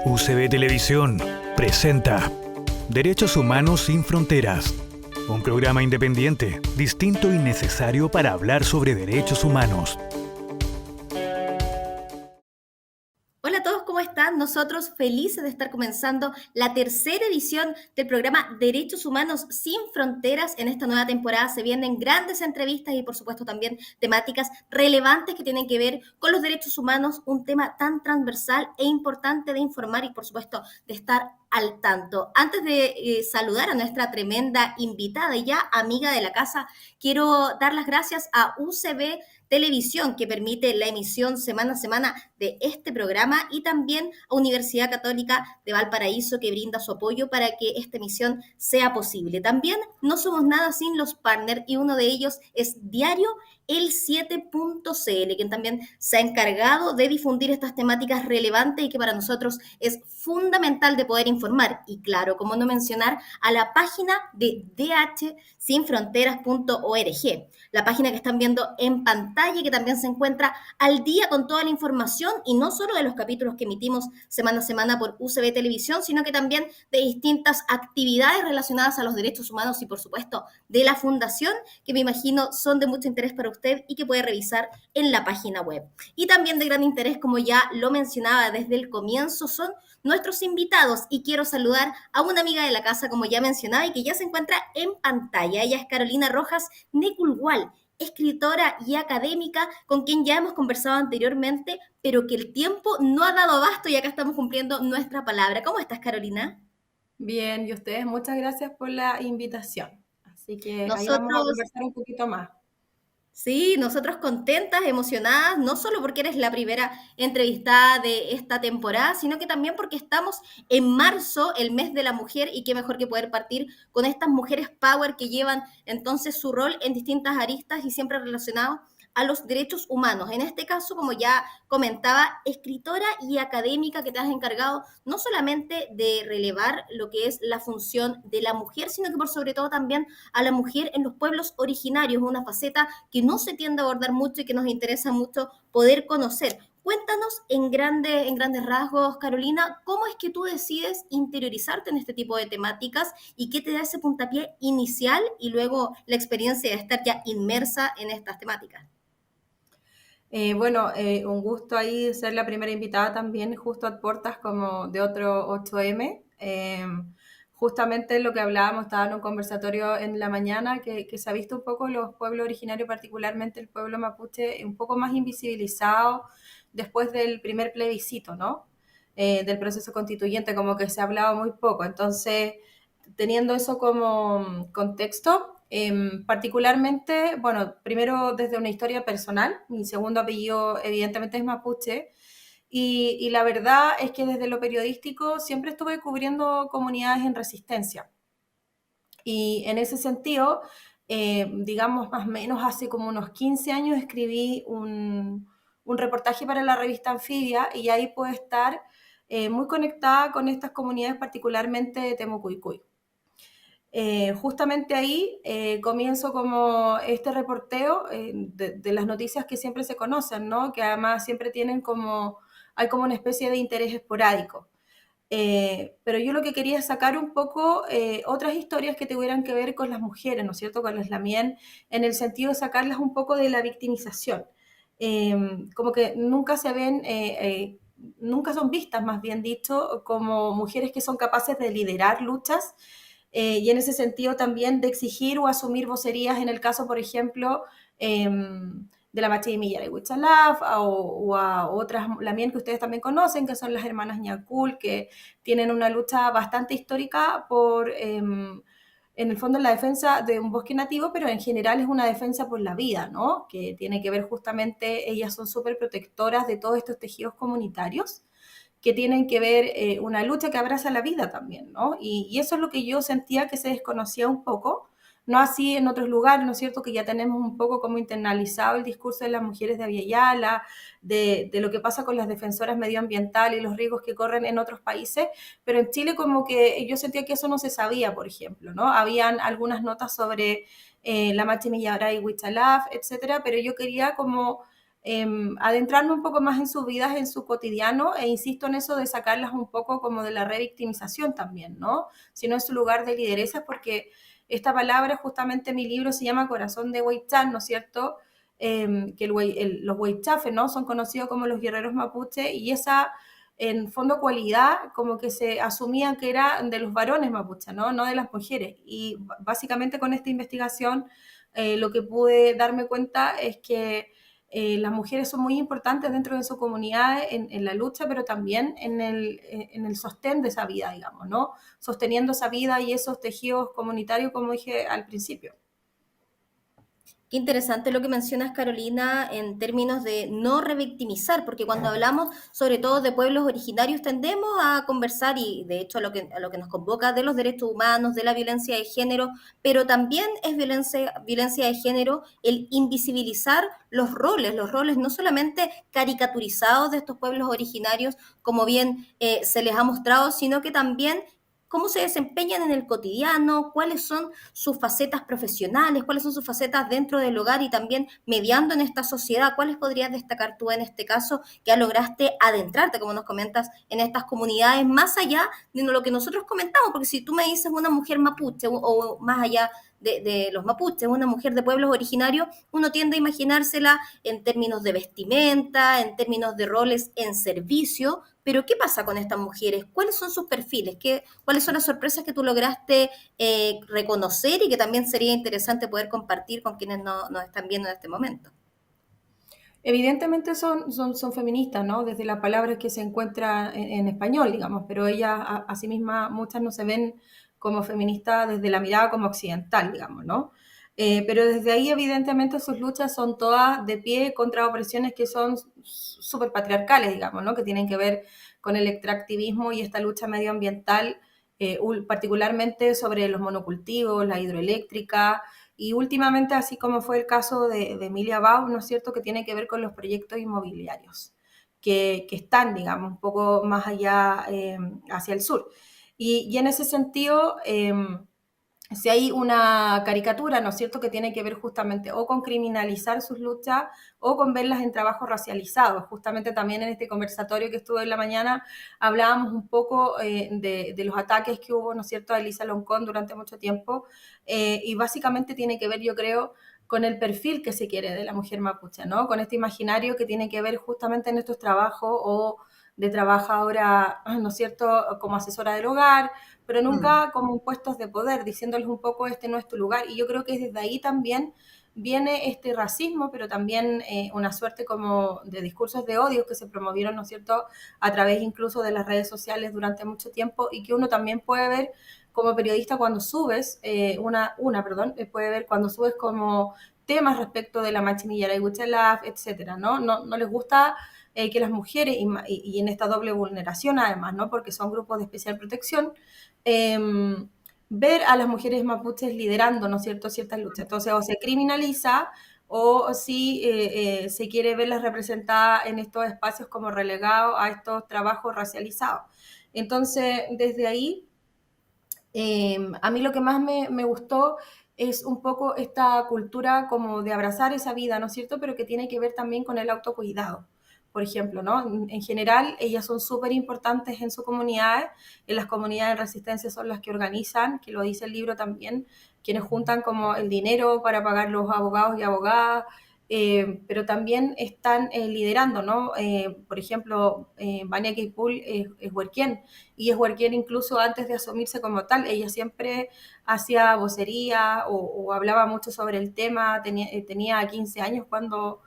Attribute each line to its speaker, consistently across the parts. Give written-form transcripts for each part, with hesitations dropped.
Speaker 1: UCB Televisión presenta Derechos Humanos sin Fronteras, un programa independiente, distinto y necesario para hablar sobre derechos humanos.
Speaker 2: Hola a todos, ¿cómo están? Nosotros felices de estar comenzando la tercera edición del programa Derechos Humanos sin Fronteras. En esta nueva temporada se vienen grandes entrevistas y por supuesto también temáticas relevantes que tienen que ver con los derechos humanos, un tema tan transversal e importante de informar y por supuesto de estar al tanto. Antes de saludar a nuestra tremenda invitada y ya amiga de la casa, quiero dar las gracias a UCB Televisión, que permite la emisión semana a semana de este programa, y también a Universidad Católica de Valparaíso, que brinda su apoyo para que esta emisión sea posible. También no somos nada sin los partners, y uno de ellos es Diario el7.cl, quien también se ha encargado de difundir estas temáticas relevantes y que para nosotros es fundamental de poder informar. Y claro, como no mencionar a la página de dhsinfronteras.org, la página que están viendo en pantalla y que también se encuentra al día con toda la información, y no solo de los capítulos que emitimos semana a semana por UCB Televisión, sino que también de distintas actividades relacionadas a los derechos humanos y por supuesto de la fundación, que me imagino son de mucho interés para usted y que puede revisar en la página web. Y también de gran interés, como ya lo mencionaba desde el comienzo, son nuestros invitados, y quiero saludar a una amiga de la casa, como ya mencionaba, y que ya se encuentra en pantalla. Ella es Carolina Rojas Neculhual, escritora y académica con quien ya hemos conversado anteriormente, pero que el tiempo no ha dado abasto y acá estamos cumpliendo nuestra palabra. ¿Cómo estás, Carolina?
Speaker 3: Bien, y ustedes, muchas gracias por la invitación. Así que ahí vamos a
Speaker 2: Nosotros
Speaker 3: conversar un poquito más.
Speaker 2: Sí, nosotros contentas, emocionadas, no solo porque eres la primera entrevistada de esta temporada, sino que también porque estamos en marzo, el mes de la mujer, y qué mejor que poder partir con estas mujeres power que llevan entonces su rol en distintas aristas y siempre relacionado a los derechos humanos. En este caso, como ya comentaba, escritora y académica, que te has encargado no solamente de relevar lo que es la función de la mujer, sino que por sobre todo también a la mujer en los pueblos originarios, una faceta que no se tiende a abordar mucho y que nos interesa mucho poder conocer. Cuéntanos en grandes rasgos, Carolina, cómo es que tú decides interiorizarte en este tipo de temáticas y qué te da ese puntapié inicial y luego la experiencia de estar ya inmersa en estas temáticas.
Speaker 3: Un gusto ahí ser la primera invitada también, justo a puertas como de otro 8M. Justamente lo que hablábamos, estaba en un conversatorio en la mañana, que se ha visto un poco los pueblos originarios, particularmente el pueblo mapuche, un poco más invisibilizado después del primer plebiscito, ¿no? Del proceso constituyente, como que se ha hablado muy poco. Entonces, teniendo eso como contexto, particularmente, bueno, primero desde una historia personal, mi segundo apellido evidentemente es mapuche, y la verdad es que desde lo periodístico siempre estuve cubriendo comunidades en resistencia. Y en ese sentido, digamos, más o menos hace como unos 15 años escribí un reportaje para la revista Anfibia, y ahí puedo estar muy conectada con estas comunidades, particularmente de Temucuicuy. Justamente ahí comienzo como este reporteo de las noticias que siempre se conocen, ¿no? Que además siempre tienen como, hay como una especie de interés esporádico. Pero yo lo que quería es sacar un poco otras historias que tuvieran que ver con las mujeres, ¿no es cierto? Con las lamien, en el sentido de sacarlas un poco de la victimización. Como que nunca se ven, nunca son vistas, más bien dicho, como mujeres que son capaces de liderar luchas, y en ese sentido también de exigir o asumir vocerías en el caso, por ejemplo, de la Machi Millar y Huichalaf, o a otras Lamien que ustedes también conocen, que son las hermanas Ñacul, que tienen una lucha bastante histórica por, en el fondo, la defensa de un bosque nativo, pero en general es una defensa por la vida, ¿no? Que tiene que ver justamente, ellas son súper protectoras de todos estos tejidos comunitarios, que tienen que ver una lucha que abraza la vida también, ¿no? Y eso es lo que yo sentía que se desconocía un poco, no así en otros lugares, ¿no es cierto? Que ya tenemos un poco como internalizado el discurso de las mujeres de Abya de lo que pasa con las defensoras medioambientales y los riesgos que corren en otros países, pero en Chile como que yo sentía que eso no se sabía, por ejemplo, ¿no? Habían algunas notas sobre la Machi Millaray y Huichalaf, etcétera, pero yo quería como adentrarme un poco más en sus vidas, en su cotidiano, e insisto en eso de sacarlas un poco como de la revictimización también, ¿no? Sino en su lugar de lideresa, porque esta palabra, justamente mi libro se llama Corazón de Huaychán, ¿no es cierto? Que los Huaychafe, ¿no? Son conocidos como los guerreros mapuche, y esa, en fondo, cualidad como que se asumía que era de los varones mapuche, ¿no? No de las mujeres. Y básicamente con esta investigación lo que pude darme cuenta es que las mujeres son muy importantes dentro de su comunidad en la lucha, pero también en el sostén de esa vida, digamos, ¿no? Sosteniendo esa vida y esos tejidos comunitarios, como dije al principio.
Speaker 2: Qué interesante lo que mencionas, Carolina, en términos de no revictimizar, porque cuando hablamos sobre todo de pueblos originarios tendemos a conversar, y de hecho a lo que nos convoca, de los derechos humanos, de la violencia de género, pero también es violencia de género el invisibilizar los roles no solamente caricaturizados de estos pueblos originarios, como bien se les ha mostrado, sino que también cómo se desempeñan en el cotidiano, cuáles son sus facetas profesionales, cuáles son sus facetas dentro del hogar y también mediando en esta sociedad. ¿Cuáles podrías destacar tú en este caso que lograste adentrarte, como nos comentas, en estas comunidades más allá de lo que nosotros comentamos? Porque si tú me dices una mujer mapuche o más allá de los mapuches, una mujer de pueblos originarios, uno tiende a imaginársela en términos de vestimenta, en términos de roles en servicio, pero ¿qué pasa con estas mujeres? ¿Cuáles son sus perfiles? ¿Cuáles son las sorpresas que tú lograste reconocer y que también sería interesante poder compartir con quienes nos están viendo en este momento?
Speaker 3: Evidentemente son feministas, ¿no? Desde la palabra que se encuentra en español, digamos, pero ellas, asimismo, muchas no se ven como feministas desde la mirada como occidental, digamos, ¿no? Pero desde ahí, evidentemente, sus luchas son todas de pie contra opresiones que son súper patriarcales, digamos, ¿no? Que tienen que ver con el extractivismo y esta lucha medioambiental, particularmente sobre los monocultivos, la hidroeléctrica, y últimamente, así como fue el caso de Emilia Bau, ¿no es cierto?, que tiene que ver con los proyectos inmobiliarios, que están, digamos, un poco más allá hacia el sur. Y en ese sentido, si hay una caricatura, ¿no es cierto?, que tiene que ver justamente o con criminalizar sus luchas o con verlas en trabajos racializados. Justamente también en este conversatorio que estuve en la mañana hablábamos un poco de los ataques que hubo, ¿no es cierto?, a Elisa Loncón durante mucho tiempo, y básicamente tiene que ver, yo creo, con el perfil que se quiere de la mujer mapuche, ¿no? Con este imaginario que tiene que ver justamente en estos trabajos o de trabajadora, ¿no es cierto?, como asesora del hogar, pero nunca como en puestos de poder, diciéndoles un poco este no es tu lugar. Y yo creo que desde ahí también viene este racismo, pero también una suerte como de discursos de odio que se promovieron, ¿no es cierto?, a través incluso de las redes sociales durante mucho tiempo, y que uno también puede ver como periodista cuando subes, puede ver cuando subes como temas respecto de la machinilla, y Huichalaf, etcétera, ¿no? No les gusta que las mujeres, y en esta doble vulneración además, ¿no?, porque son grupos de especial protección, ver a las mujeres mapuches liderando, ¿no es cierto?, ciertas luchas. Entonces, o se criminaliza o si se quiere verlas representadas en estos espacios como relegados a estos trabajos racializados. Entonces, desde ahí, a mí lo que más me gustó es un poco esta cultura como de abrazar esa vida, ¿no es cierto?, pero que tiene que ver también con el autocuidado. Por ejemplo, ¿no? En general, ellas son súper importantes en su comunidad, en las comunidades de resistencia son las que organizan, que lo dice el libro también, quienes juntan como el dinero para pagar los abogados y abogadas, pero también están liderando, ¿no? Por ejemplo, Vania Keipul es huerquén, y es huerquén incluso antes de asumirse como tal. Ella siempre hacía vocería o hablaba mucho sobre el tema, tenía 15 años cuando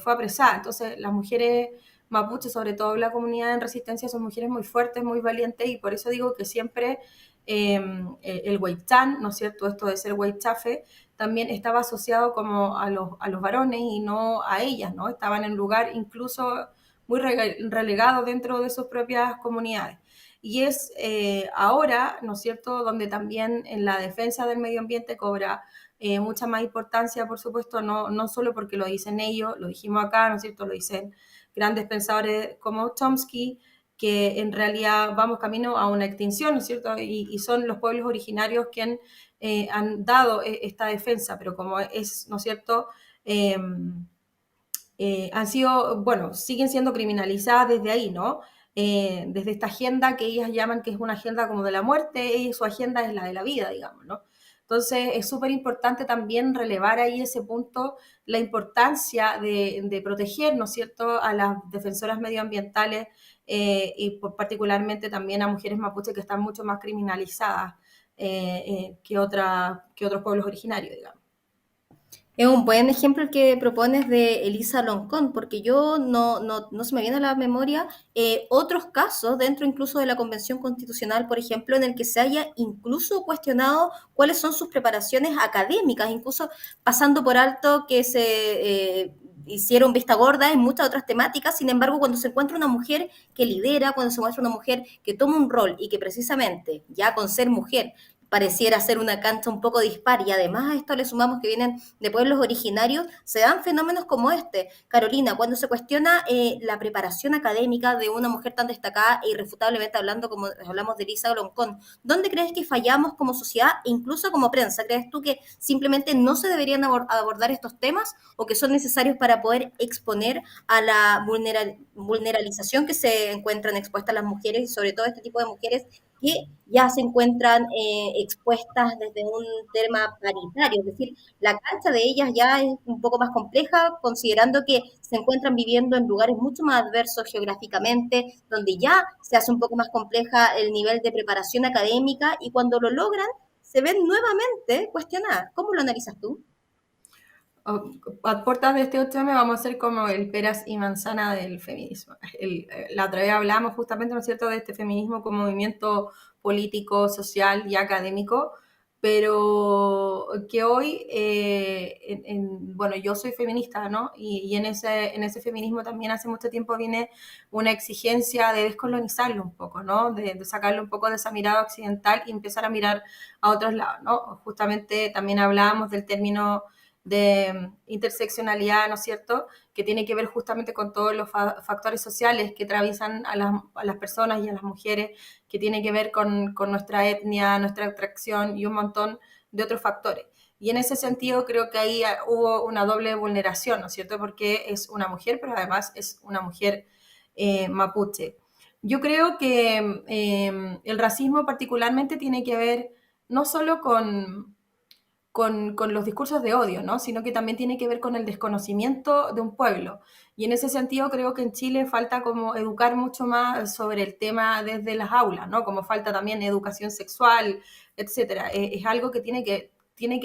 Speaker 3: fue apresada. Entonces, las mujeres mapuches, sobre todo en la comunidad en resistencia, son mujeres muy fuertes, muy valientes, y por eso digo que siempre el huaychán, ¿no es cierto?, esto de ser huaychafe, también estaba asociado como a los varones y no a ellas, ¿no? Estaban en un lugar incluso muy relegado dentro de sus propias comunidades. Y es ahora, ¿no es cierto?, donde también en la defensa del medio ambiente cobra mucha más importancia, por supuesto, no solo porque lo dicen ellos, lo dijimos acá, ¿no es cierto?, lo dicen grandes pensadores como Chomsky, que en realidad vamos camino a una extinción, ¿no es cierto?, y son los pueblos originarios quienes han dado esta defensa, pero como es, ¿no es cierto?, han sido, bueno, siguen siendo criminalizadas desde ahí, ¿no? Desde esta agenda que ellas llaman que es una agenda como de la muerte, y su agenda es la de la vida, digamos, ¿no? Entonces es súper importante también relevar ahí ese punto, la importancia de proteger, ¿no es cierto?, a las defensoras medioambientales y particularmente también a mujeres mapuches que están mucho más criminalizadas que otros pueblos originarios, digamos.
Speaker 2: Es un buen ejemplo el que propones de Elisa Loncón, porque yo no se me viene a la memoria otros casos dentro incluso de la Convención Constitucional, por ejemplo, en el que se haya incluso cuestionado cuáles son sus preparaciones académicas, incluso pasando por alto que se hicieron vista gorda en muchas otras temáticas. Sin embargo, cuando se encuentra una mujer que lidera, cuando se encuentra una mujer que toma un rol y que precisamente ya con ser mujer pareciera ser una cancha un poco dispar, y además a esto le sumamos que vienen de pueblos originarios, se dan fenómenos como este. Carolina, cuando se cuestiona la preparación académica de una mujer tan destacada e irrefutablemente hablando como hablamos de Elisa Loncón, ¿dónde crees que fallamos como sociedad e incluso como prensa? ¿Crees tú que simplemente no se deberían abordar estos temas o que son necesarios para poder exponer a la vulneralización que se encuentran expuestas las mujeres y sobre todo este tipo de mujeres que ya se encuentran expuestas desde un tema paritario, es decir, la cancha de ellas ya es un poco más compleja, considerando que se encuentran viviendo en lugares mucho más adversos geográficamente, donde ya se hace un poco más compleja el nivel de preparación académica y cuando lo logran se ven nuevamente cuestionadas. ¿Cómo lo analizas tú?
Speaker 3: A puertas de este 8M vamos a hacer como el peras y manzana del feminismo. La otra vez hablamos justamente, ¿no es cierto?, de este feminismo como movimiento político, social y académico, pero que hoy, bueno, yo soy feminista, ¿no? Y en ese feminismo también hace mucho tiempo viene una exigencia de descolonizarlo un poco, ¿no? De sacarlo un poco de esa mirada occidental y empezar a mirar a otros lados, ¿no? Justamente también hablábamos del término de interseccionalidad, ¿no es cierto?, que tiene que ver justamente con todos los factores sociales que atraviesan a las personas y a las mujeres, que tiene que ver con nuestra etnia, nuestra atracción y un montón de otros factores. Y en ese sentido creo que ahí hubo una doble vulneración, ¿no es cierto?, porque es una mujer, pero además es una mujer mapuche. Yo creo que el racismo particularmente tiene que ver no solo con los discursos de odio, ¿no?, sino que también tiene que ver con el desconocimiento de un pueblo. Y en ese sentido creo que en Chile falta como educar mucho más sobre el tema desde las aulas, ¿no?, como falta también educación sexual, etcétera. Es algo que tiene que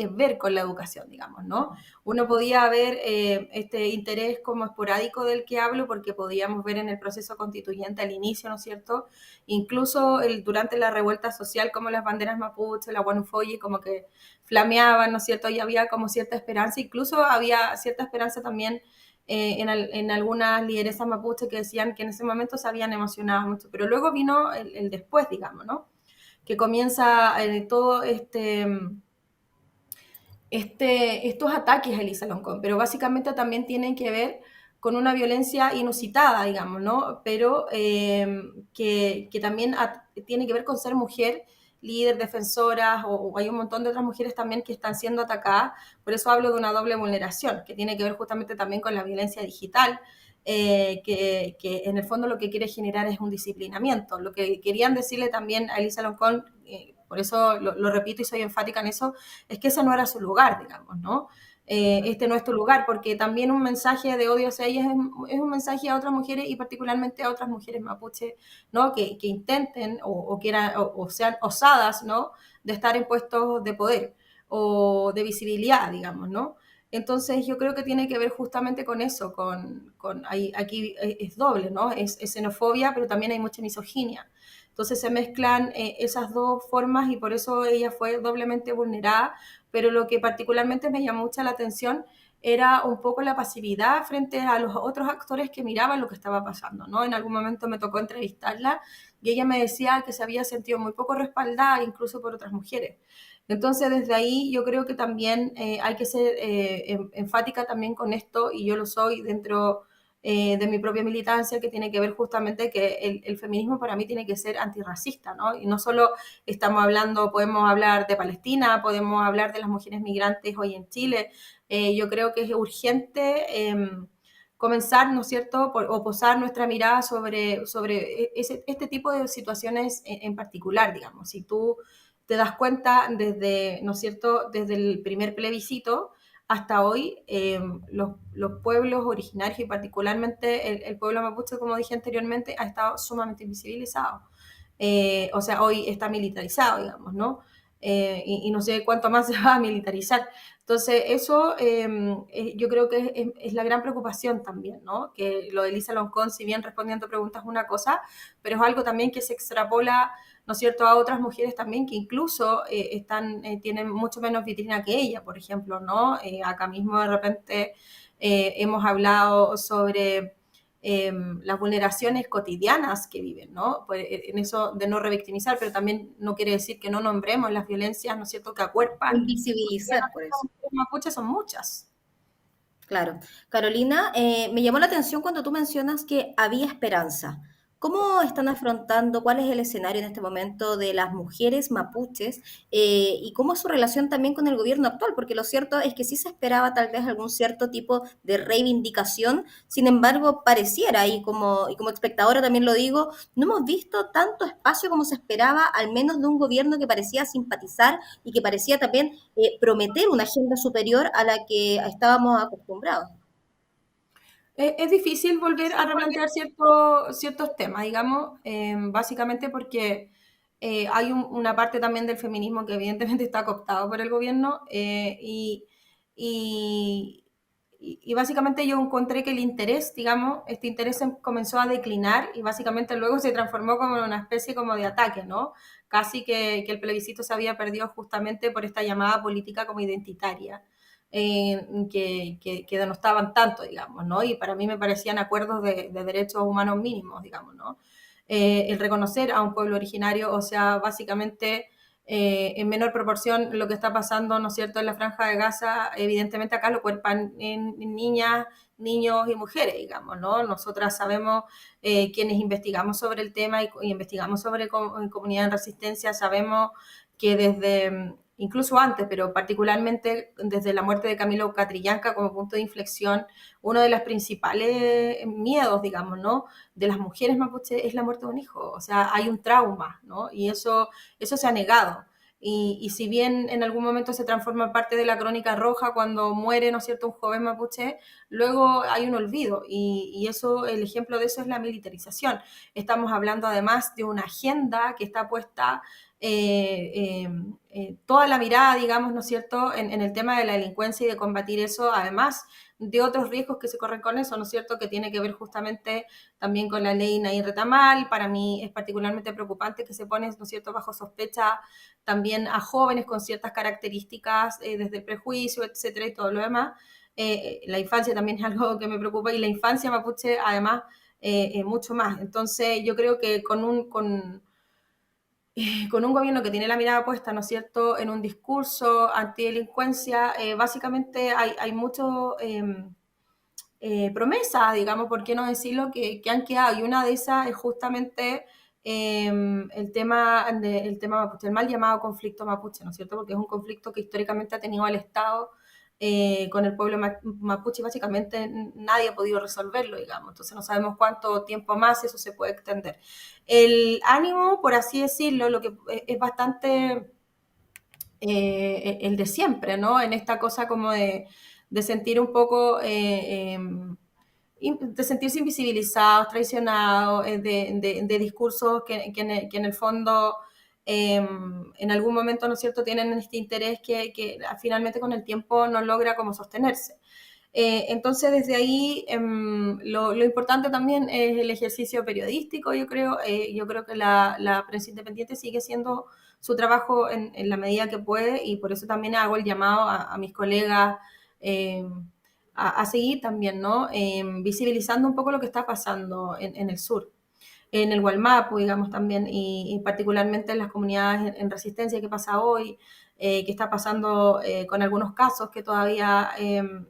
Speaker 3: ver con la educación, digamos, ¿no? Uno podía ver este interés como esporádico del que hablo, porque podíamos ver en el proceso constituyente al inicio, ¿no es cierto?, incluso durante la revuelta social, como las banderas mapuche, la guanufoye, como que flameaban, ¿no es cierto?, y había como cierta esperanza, incluso había cierta esperanza también en algunas lideresas mapuche que decían que en ese momento se habían emocionado mucho, pero luego vino el después, digamos, ¿no?, que comienza todo estos ataques a Elisa Loncón, pero básicamente también tienen que ver con una violencia inusitada, digamos, ¿no?, pero que también tiene que ver con ser mujer, líder, defensoras, o hay un montón de otras mujeres también que están siendo atacadas. Por eso hablo de una doble vulneración, que tiene que ver justamente también con la violencia digital, que en el fondo lo que quiere generar es un disciplinamiento. Lo que querían decirle también a Elisa Loncón, por eso lo repito y soy enfática en eso, es que ese no era su lugar, digamos, ¿no? Este no es tu lugar, porque también un mensaje de odio hacia ellas es un mensaje a otras mujeres y particularmente a otras mujeres mapuche, ¿no?, que intenten o sean osadas, ¿no?, de estar en puestos de poder o de visibilidad, digamos, ¿no? Entonces yo creo que tiene que ver justamente con eso, aquí es doble, ¿no? Es xenofobia, pero también hay mucha misoginia. Entonces se mezclan esas dos formas y por eso ella fue doblemente vulnerada, pero lo que particularmente me llamó mucha la atención era un poco la pasividad frente a los otros actores que miraban lo que estaba pasando, ¿no? En algún momento me tocó entrevistarla y ella me decía que se había sentido muy poco respaldada, incluso por otras mujeres. Entonces, desde ahí yo creo que también hay que ser enfática también con esto, y yo lo soy dentro de mi propia militancia, que tiene que ver justamente que el feminismo para mí tiene que ser antirracista, ¿no? Y no solo estamos hablando, podemos hablar de Palestina, podemos hablar de las mujeres migrantes hoy en Chile. Yo creo que es urgente comenzar, ¿no es cierto?, o posar nuestra mirada sobre este tipo de situaciones en particular, digamos. Si tú te das cuenta desde, ¿no es cierto?, desde el primer plebiscito hasta hoy, los pueblos originarios y particularmente el pueblo mapuche, como dije anteriormente, ha estado sumamente invisibilizado. O sea, hoy está militarizado, digamos, ¿no? Y no sé cuánto más se va a militarizar. Entonces, eso yo creo que es la gran preocupación también, ¿no? Que lo de Elisa Loncón, si bien respondiendo preguntas es una cosa, pero es algo también que se extrapola, ¿no es cierto?, a otras mujeres también que incluso tienen mucho menos vitrina que ella, por ejemplo, ¿no? Acá mismo de repente hemos hablado sobre las vulneraciones cotidianas que viven, ¿no? Pues, en eso de no revictimizar, pero también no quiere decir que no nombremos las violencias, ¿no es cierto?, que acuerpan.
Speaker 2: Invisibilizar por eso.
Speaker 3: Las mapuches son muchas.
Speaker 2: Claro. Carolina, me llamó la atención cuando tú mencionas que había esperanza. ¿Cómo están afrontando, cuál es el escenario en este momento de las mujeres mapuches y cómo es su relación también con el gobierno actual? Porque lo cierto es que sí se esperaba tal vez algún cierto tipo de reivindicación, sin embargo pareciera, y como espectadora también lo digo, no hemos visto tanto espacio como se esperaba, al menos de un gobierno que parecía simpatizar y que parecía también prometer una agenda superior a la que estábamos acostumbrados.
Speaker 3: Es difícil volver a replantear ciertos temas, digamos, básicamente porque hay una parte también del feminismo que evidentemente está cooptado por el gobierno y, y básicamente yo encontré que el interés, digamos, este interés comenzó a declinar y básicamente luego se transformó como en una especie como de ataque, ¿no? Casi que el plebiscito se había perdido justamente por esta llamada política como identitaria que denostaban tanto, digamos, ¿no? Y para mí me parecían acuerdos de derechos humanos mínimos, digamos, ¿no? El reconocer a un pueblo originario, o sea, básicamente en menor proporción lo que está pasando, ¿no es cierto?, en la Franja de Gaza, evidentemente acá lo cuerpan en niñas, niños y mujeres, digamos, ¿no? Nosotras sabemos, quienes investigamos sobre el tema y investigamos sobre comunidad en resistencia, sabemos que desde incluso antes, pero particularmente desde la muerte de Camilo Catrillanca como punto de inflexión, uno de los principales miedos, digamos, ¿no?, de las mujeres mapuche es la muerte de un hijo. O sea, hay un trauma, ¿no? Y eso se ha negado. Y si bien en algún momento se transforma parte de la crónica roja cuando muere, ¿no es cierto?, un joven mapuche, luego hay un olvido. Y eso, el ejemplo de eso es la militarización. Estamos hablando además de una agenda que está puesta toda la mirada, digamos, ¿no es cierto?, en el tema de la delincuencia y de combatir eso, además de otros riesgos que se corren con eso, ¿no es cierto?, que tiene que ver justamente también con la ley Nair Retamal. Para mí es particularmente preocupante que se pone, ¿no es cierto?, bajo sospecha también a jóvenes con ciertas características desde el prejuicio, etcétera, y todo lo demás. La infancia también es algo que me preocupa y la infancia mapuche además mucho más. Entonces yo creo que con un gobierno que tiene la mirada puesta, ¿no es cierto?, en un discurso antidelincuencia, básicamente hay mucho promesas, digamos, por qué no decirlo, que han quedado, y una de esas es justamente el tema mapuche, el mal llamado conflicto mapuche, ¿no es cierto?, porque es un conflicto que históricamente ha tenido el Estado con el pueblo mapuche y básicamente nadie ha podido resolverlo, digamos, entonces no sabemos cuánto tiempo más eso se puede extender. El ánimo, por así decirlo, lo que es bastante el de siempre, ¿no? En esta cosa como de sentir un poco, de sentirse invisibilizados, traicionados, de discursos que en el fondo en algún momento, ¿no es cierto?, tienen este interés que finalmente con el tiempo no logra como sostenerse. Entonces, desde ahí, lo importante también es el ejercicio periodístico, yo creo. Yo creo que la prensa independiente sigue siendo su trabajo en la medida que puede y por eso también hago el llamado a mis colegas eh, a seguir también, ¿no? Visibilizando un poco lo que está pasando en el sur, en el Gualmapu, digamos también, y particularmente en las comunidades en resistencia que pasa hoy, que está pasando con algunos casos que todavía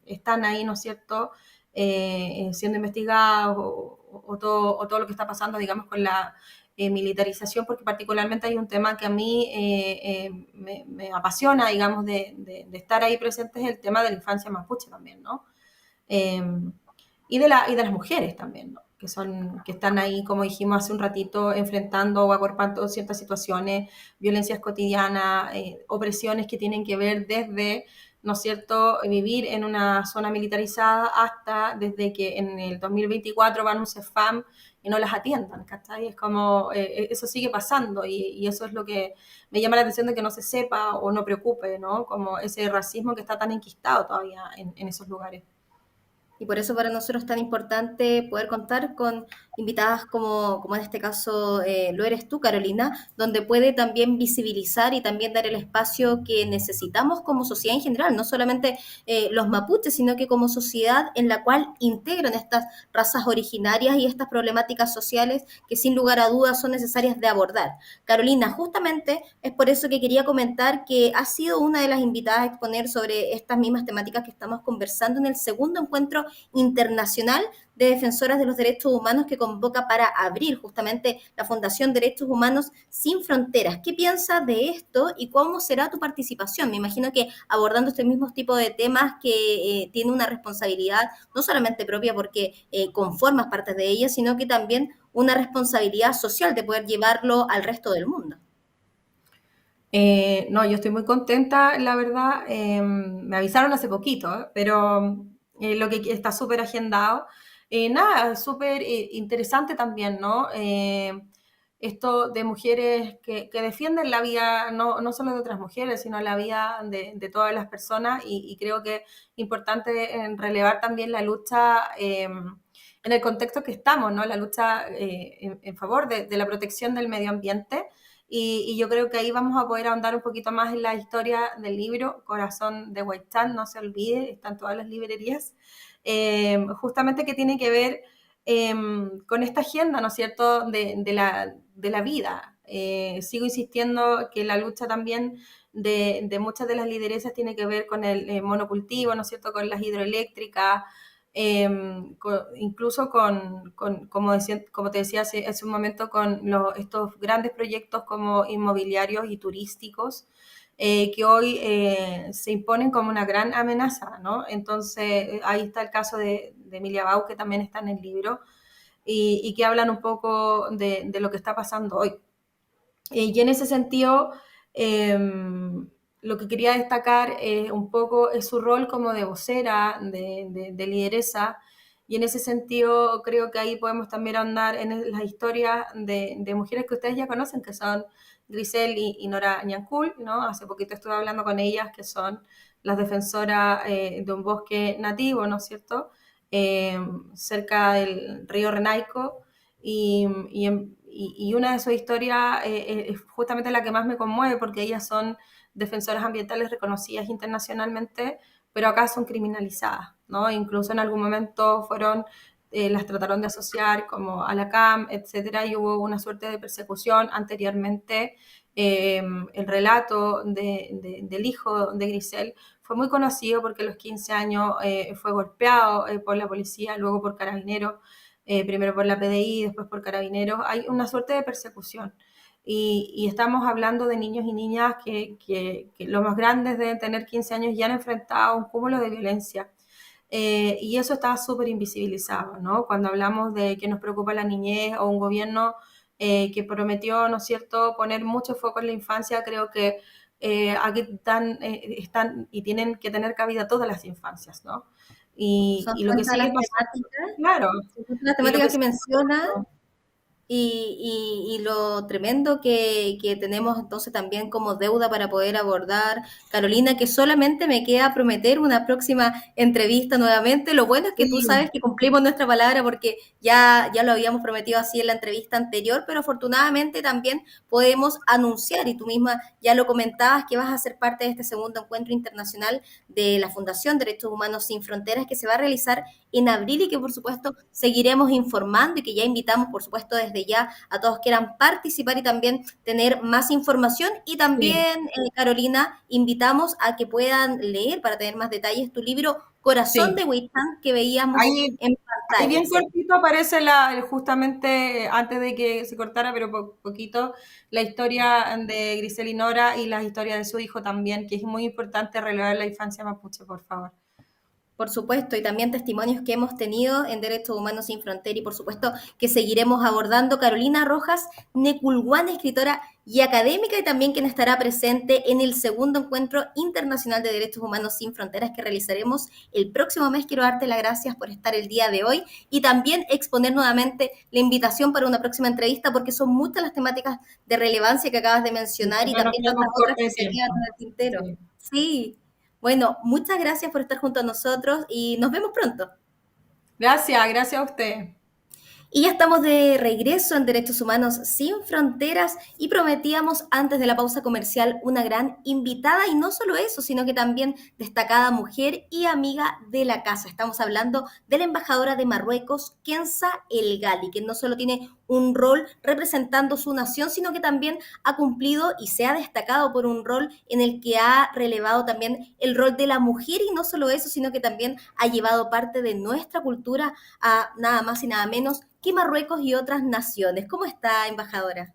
Speaker 3: están ahí, ¿no es cierto?, siendo investigados o todo lo que está pasando, digamos, con la militarización, porque particularmente hay un tema que a mí me apasiona, digamos, de estar ahí presente, es el tema de la infancia mapuche también, ¿no? Eh, y de las mujeres también, ¿no? Que están ahí, como dijimos hace un ratito, enfrentando o acuerpando ciertas situaciones, violencias cotidianas, opresiones que tienen que ver desde, ¿no es cierto?, vivir en una zona militarizada hasta desde que en el 2024 van a un CEFAM y no las atiendan, ¿cachai? Es como, eso sigue pasando y eso es lo que me llama la atención de que no se sepa o no preocupe, ¿no? Como ese racismo que está tan enquistado todavía en esos lugares.
Speaker 2: Y por eso para nosotros es tan importante poder contar con invitadas como en este caso lo eres tú, Carolina, donde puede también visibilizar y también dar el espacio que necesitamos como sociedad en general, no solamente los mapuches, sino que como sociedad en la cual integran estas razas originarias y estas problemáticas sociales que sin lugar a dudas son necesarias de abordar. Carolina, justamente es por eso que quería comentar que has sido una de las invitadas a exponer sobre estas mismas temáticas que estamos conversando en el segundo encuentro internacional de defensoras de los derechos humanos que convoca para abrir justamente la Fundación Derechos Humanos Sin Fronteras. ¿Qué piensas de esto y cómo será tu participación? Me imagino que abordando este mismo tipo de temas que tiene una responsabilidad no solamente propia porque conformas parte de ella, sino que también una responsabilidad social de poder llevarlo al resto del mundo.
Speaker 3: No, yo estoy muy contenta, la verdad. Me avisaron hace poquito, pero lo que está súper agendado. Nada, súper interesante también, ¿no? Esto de mujeres que defienden la vida, no solo de otras mujeres, sino la vida de todas las personas. Y creo que es importante relevar también la lucha en el contexto que estamos, ¿no? La lucha en favor de la protección del medio ambiente. Y yo creo que ahí vamos a poder ahondar un poquito más en la historia del libro, Corazón de Huaychán, no se olvide, está en todas las librerías, justamente que tiene que ver con esta agenda, ¿no es cierto?, de la vida. Sigo insistiendo que la lucha también de muchas de las lideresas tiene que ver con el monocultivo, ¿no es cierto?, con las hidroeléctricas, incluso como te decía hace un momento, con estos grandes proyectos como inmobiliarios y turísticos que hoy se imponen como una gran amenaza, ¿no? Entonces, ahí está el caso de Emilia Bau, que también está en el libro, y que hablan un poco de lo que está pasando hoy. Y en ese sentido, lo que quería destacar un poco es su rol como de vocera, de lideresa, y en ese sentido creo que ahí podemos también ahondar en las historias de mujeres que ustedes ya conocen, que son Grisel y Nora Ñancul, ¿no? Hace poquito estuve hablando con ellas, que son las defensoras de un bosque nativo, ¿no es cierto?, cerca del río Renaico, y una de sus historias es justamente la que más me conmueve porque ellas son defensoras ambientales reconocidas internacionalmente, pero acá son criminalizadas, ¿no? Incluso en algún momento las trataron de asociar como a la CAM, etcétera, y hubo una suerte de persecución anteriormente. El relato del hijo de Grisel fue muy conocido porque a los 15 años fue golpeado por la policía, luego por carabineros, primero por la PDI, después por carabineros. Hay una suerte de persecución. Y estamos hablando de niños y niñas que los más grandes deben tener 15 años y han enfrentado un cúmulo de violencia. Y eso está súper invisibilizado, ¿no? Cuando hablamos de que nos preocupa la niñez o un gobierno que prometió, ¿no es cierto?, poner mucho foco en la infancia, creo que aquí están y tienen que tener cabida todas las infancias, ¿no?
Speaker 2: Son
Speaker 3: Y lo que
Speaker 2: tantas
Speaker 3: sigue
Speaker 2: las
Speaker 3: pasando,
Speaker 2: temáticas,
Speaker 3: claro,
Speaker 2: son tantas las
Speaker 3: y lo que
Speaker 2: temáticas que
Speaker 3: sigue
Speaker 2: menciona
Speaker 3: pasando,
Speaker 2: y lo tremendo que tenemos entonces también como deuda para poder abordar. Carolina, que solamente me queda prometer una próxima entrevista nuevamente. Lo bueno es que tú
Speaker 3: sí,
Speaker 2: sabes que cumplimos nuestra palabra porque ya lo habíamos prometido así en la entrevista anterior, pero afortunadamente también podemos anunciar, y tú misma ya lo comentabas, que vas a ser parte de este segundo encuentro internacional de la Fundación Derechos Humanos Sin Fronteras que se va a realizar en abril y que por supuesto seguiremos informando y que ya invitamos por supuesto desde ya a todos que quieran participar y también tener más información. Y
Speaker 3: sí.
Speaker 2: también, Carolina, invitamos a que puedan leer para tener más detalles tu libro Corazón
Speaker 3: Sí,
Speaker 2: de Huichán que veíamos
Speaker 3: ahí,
Speaker 2: en
Speaker 3: ahí
Speaker 2: pantalla,
Speaker 3: bien
Speaker 2: ¿cierto?
Speaker 3: cortito aparece justamente antes de que se cortara, pero poquito, la historia de Grisel y Nora y la historia de su hijo también, que es muy importante relevar la infancia mapuche, por favor.
Speaker 2: Por supuesto, y también testimonios que hemos tenido en Derechos Humanos Sin Frontera y por supuesto que seguiremos abordando. Carolina Rojas Neculhuán, escritora y académica, y también quien estará presente en el segundo Encuentro Internacional de Derechos Humanos Sin Fronteras que realizaremos el próximo mes. Quiero darte las gracias por estar el día de hoy y también exponer nuevamente la invitación para una próxima entrevista, porque son muchas las temáticas de relevancia que acabas de mencionar y
Speaker 3: No nos
Speaker 2: también
Speaker 3: quedamos
Speaker 2: tantas otras
Speaker 3: cortos de
Speaker 2: que se
Speaker 3: tiempo.
Speaker 2: quedan en el tintero.
Speaker 3: Sí.
Speaker 2: Sí. Bueno, muchas gracias por estar junto a nosotros y nos vemos pronto.
Speaker 3: Gracias a usted.
Speaker 2: Y ya estamos de regreso en Derechos Humanos Sin Fronteras y prometíamos antes de la pausa comercial una gran invitada, y no solo eso, sino que también destacada mujer y amiga de la casa. Estamos hablando de la embajadora de Marruecos, Kenza El Ghali, que no solo tiene un rol representando su nación, sino que también ha cumplido y se ha destacado por un rol en el que ha relevado también el rol de la mujer, y no solo eso, sino que también ha llevado parte de nuestra cultura a nada más y nada menos que Marruecos y otras naciones. ¿Cómo está, embajadora?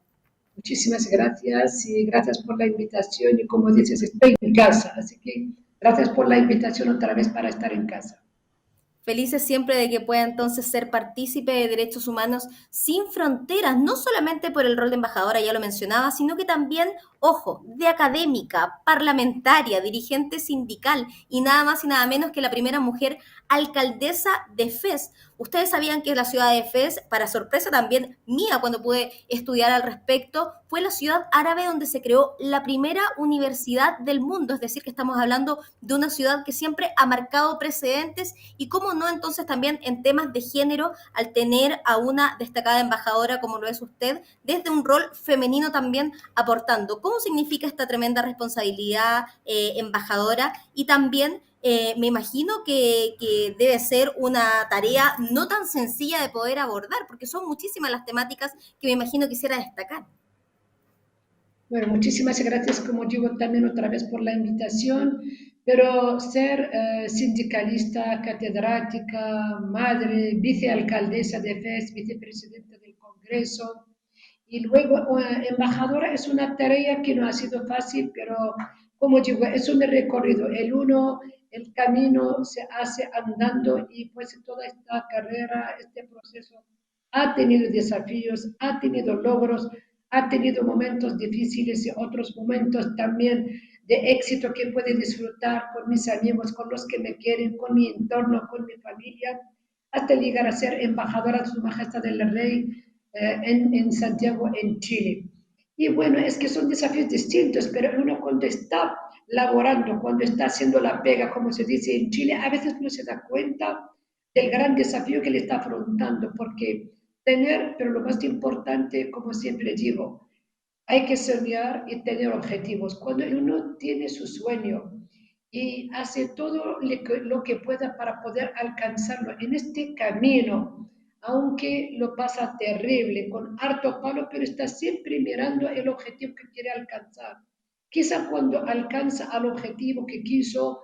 Speaker 4: Muchísimas gracias y gracias por la invitación. Y como dices, estoy en casa, así que gracias por la invitación otra vez para estar en casa.
Speaker 2: Felices siempre de que pueda entonces ser partícipe de Derechos Humanos Sin Fronteras, no solamente por el rol de embajadora, ya lo mencionaba, sino que también, ojo, de académica, parlamentaria, dirigente sindical y nada más y nada menos que la primera mujer alcaldesa de Fez. Ustedes sabían que la ciudad de Fez, para sorpresa también mía cuando pude estudiar al respecto, fue la ciudad árabe donde se creó la primera universidad del mundo, es decir, que estamos hablando de una ciudad que siempre ha marcado precedentes, y cómo no entonces también en temas de género, al tener a una destacada embajadora como lo es usted, desde un rol femenino también aportando. ¿Cómo significa esta tremenda responsabilidad, embajadora? Y también me imagino que debe ser una tarea no tan sencilla de poder abordar, porque son muchísimas las temáticas que me imagino quisiera destacar.
Speaker 4: Bueno, muchísimas gracias, como digo, también otra vez por la invitación, pero ser sindicalista, catedrática, madre, vicealcaldesa de FES, vicepresidenta del Congreso y luego embajadora es una tarea que no ha sido fácil, pero como digo, es un recorrido. El camino se hace andando y pues toda esta carrera, este proceso ha tenido desafíos, ha tenido logros, ha tenido momentos difíciles y otros momentos también de éxito que puedo disfrutar con mis amigos, con los que me quieren, con mi entorno, con mi familia, hasta llegar a ser embajadora de Su Majestad el Rey en Santiago, en Chile. Y bueno, es que son desafíos distintos, pero uno cuando está laborando, cuando está haciendo la pega, como se dice en Chile, a veces no se da cuenta del gran desafío que le está afrontando, porque pero lo más importante, como siempre digo, hay que soñar y tener objetivos. Cuando uno tiene su sueño y hace todo lo que pueda para poder alcanzarlo en este camino, aunque lo pasa terrible, con harto palo, pero está siempre mirando el objetivo que quiere alcanzar. Quizá cuando alcanza al objetivo que quiso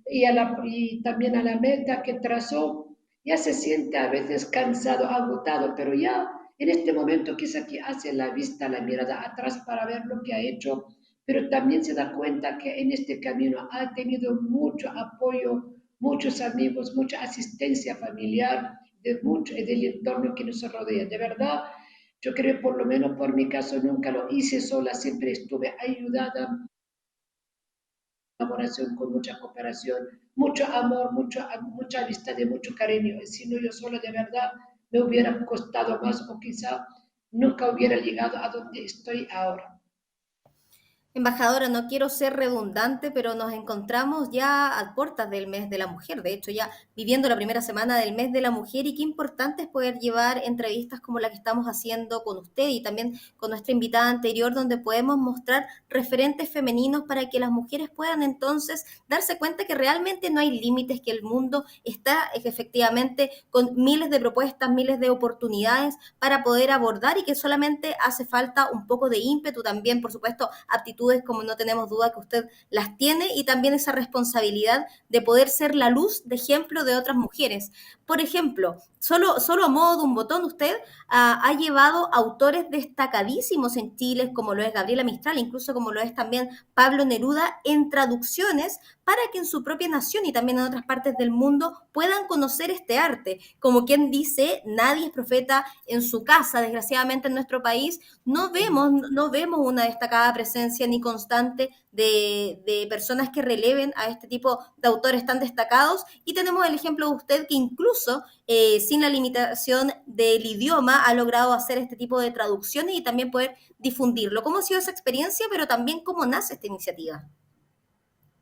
Speaker 4: y también a la meta que trazó, ya se siente a veces cansado, agotado, pero ya en este momento quizá que hace la vista, la mirada atrás para ver lo que ha hecho, pero también se da cuenta que en este camino ha tenido mucho apoyo, muchos amigos, mucha asistencia familiar del entorno que nos rodea. De verdad, yo creo, por lo menos por mi caso, nunca lo hice sola, siempre estuve ayudada, colaboración, con mucha cooperación, mucho amor, mucha amistad y mucho cariño. Si no, yo sola de verdad me hubiera costado más o quizá nunca hubiera llegado a donde estoy ahora.
Speaker 2: Embajadora, no quiero ser redundante, pero nos encontramos ya a puertas del mes de la mujer, de hecho ya viviendo la primera semana del mes de la mujer, y qué importante es poder llevar entrevistas como la que estamos haciendo con usted y también con nuestra invitada anterior, donde podemos mostrar referentes femeninos para que las mujeres puedan entonces darse cuenta que realmente no hay límites, que el mundo está efectivamente con miles de propuestas, miles de oportunidades para poder abordar, y que solamente hace falta un poco de ímpetu también, por supuesto, aptitud, como no tenemos duda que usted las tiene, y también esa responsabilidad de poder ser la luz de ejemplo de otras mujeres. Por ejemplo, solo a modo de un botón, usted ha llevado autores destacadísimos en Chile, como lo es Gabriela Mistral, incluso como lo es también Pablo Neruda, en traducciones para que en su propia nación y también en otras partes del mundo puedan conocer este arte. Como quien dice, nadie es profeta en su casa. Desgraciadamente en nuestro país no vemos una destacada presencia ni constante de personas que releven a este tipo de autores tan destacados, y tenemos el ejemplo de usted que incluso sin la limitación del idioma ha logrado hacer este tipo de traducciones y también poder difundirlo. ¿Cómo ha sido esa experiencia, pero también cómo nace esta iniciativa?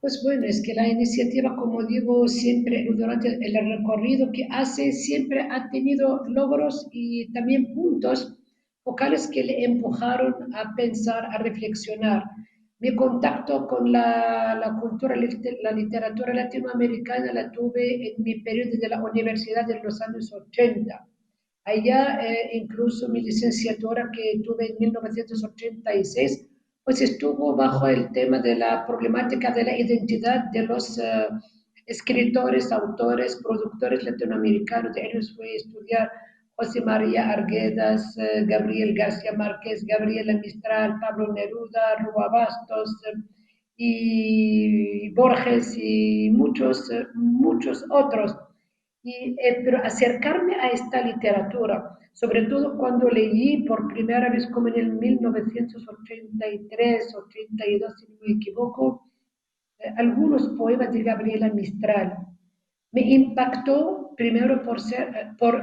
Speaker 4: Pues bueno, es que la iniciativa, como digo, siempre durante el recorrido que hace, siempre ha tenido logros y también puntos focales que le empujaron a pensar, a reflexionar. Mi contacto con la cultura, la literatura latinoamericana la tuve en mi periodo de la universidad en los años 80. Allá, incluso mi licenciatura que tuve en 1986, pues estuvo bajo el tema de la problemática de la identidad de los escritores, autores, productores latinoamericanos. De ellos fui a estudiar José María Arguedas, Gabriel García Márquez, Gabriela Mistral, Pablo Neruda, Rua Bastos y Borges y muchos otros. Pero acercarme a esta literatura, sobre todo cuando leí por primera vez como en el 1983, 82, si no me equivoco, algunos poemas de Gabriela Mistral. Me impactó primero por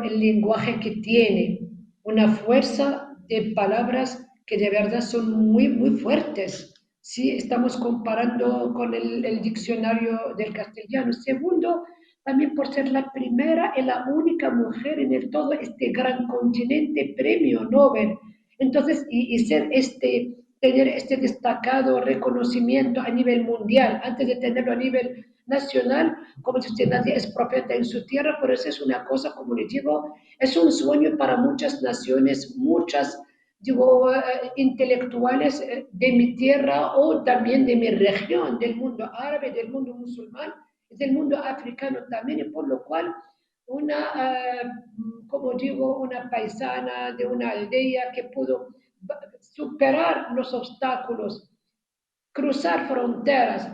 Speaker 4: el lenguaje que tiene, una fuerza de palabras que de verdad son muy fuertes. Si estamos comparando con el diccionario del castellano. Segundo, también por ser la primera y la única mujer en todo este gran continente premio Nobel. Entonces, tener este destacado reconocimiento a nivel mundial, antes de tenerlo a nivel nacional, como si usted nadie es profeta en su tierra, pero eso es una cosa, como les digo, es un sueño para muchas naciones, muchas, digo, intelectuales de mi tierra o también de mi región, del mundo árabe, del mundo musulmán, del mundo africano también, y por lo cual como digo, una paisana de una aldea que pudo superar los obstáculos, cruzar fronteras